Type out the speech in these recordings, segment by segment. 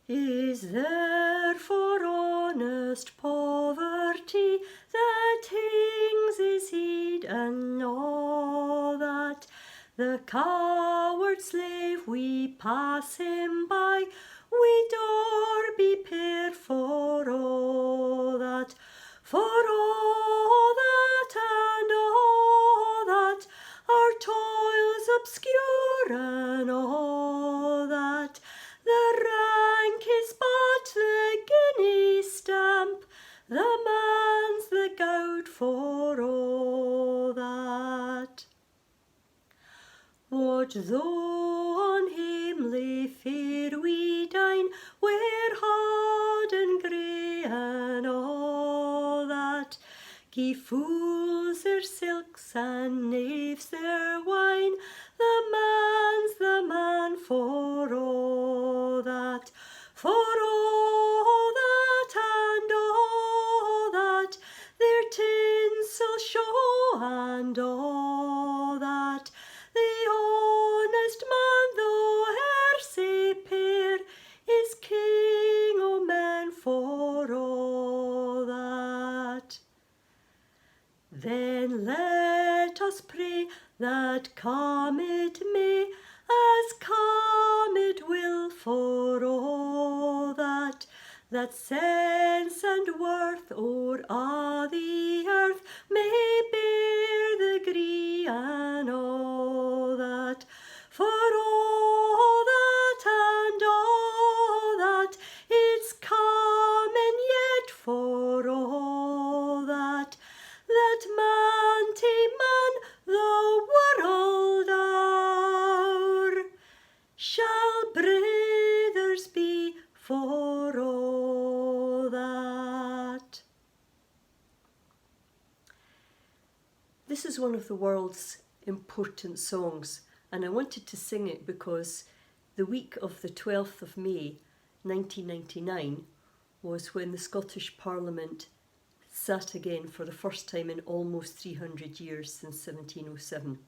Is there for honest poverty that things is heed and all that? The coward slave we pass him by, we door be pair for all that, for all that and all that, our toils obscure and all that. The rank is but the guinea stamp, the man's the gowd for all that. What though on hamely fare we dine, we're hard and grey and all that? Gie fools their silks and knaves their wine, the man's the man for all that, for all that and all that, their tinsel show and all that. The honest man, though e'er sae pair, is king o' men for all that. Then let us pray that come it may, as come it will for all that, that sense and worth o'er a' the earth may bear the gree and all that, for all that and all that, it's coming yet for all that, that man to man the world o'er shall brothers be for all that. This is one of the world's important songs, and I wanted to sing it because the week of the 12th of May 1999 was when the Scottish Parliament sat again for the first time in almost 300 years, since 1707.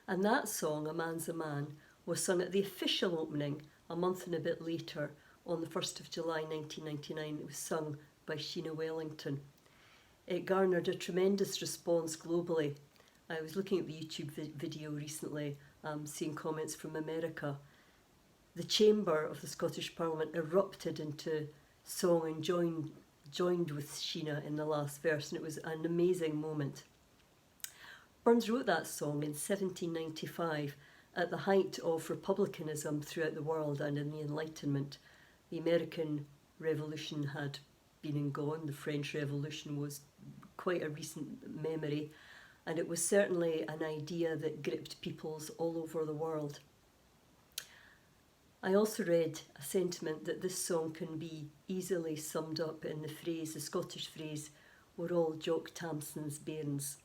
And that song, A Man's a Man, was sung at the official opening a month and a bit later on the 1st of July 1999. It was sung by Sheena Wellington. It garnered a tremendous response globally. I was looking at the YouTube video recently, seeing comments from America. The chamber of the Scottish Parliament erupted into song and joined with Sheena in the last verse, and it was an amazing moment. Burns wrote that song in 1795 at the height of republicanism throughout the world and in the Enlightenment. The American Revolution had been and gone. The French Revolution was quite a recent memory, and it was certainly an idea that gripped peoples all over the world. I also read a sentiment that this song can be easily summed up in the Scottish phrase, "We're all Jock Tamson's bairns."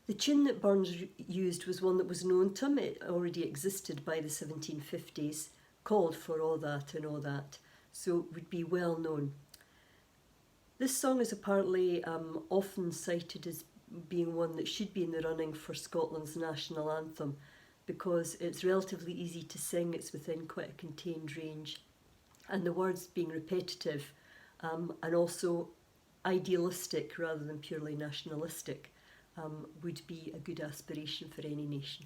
The tune that Burns used was one that was known to him. It already existed by the 1750s, called For All That and All That, so it would be well known. This song is apparently often cited as being one that should be in the running for Scotland's national anthem, because it's relatively easy to sing, it's within quite a contained range, and the words being repetitive and also idealistic rather than purely nationalistic would be a good aspiration for any nation.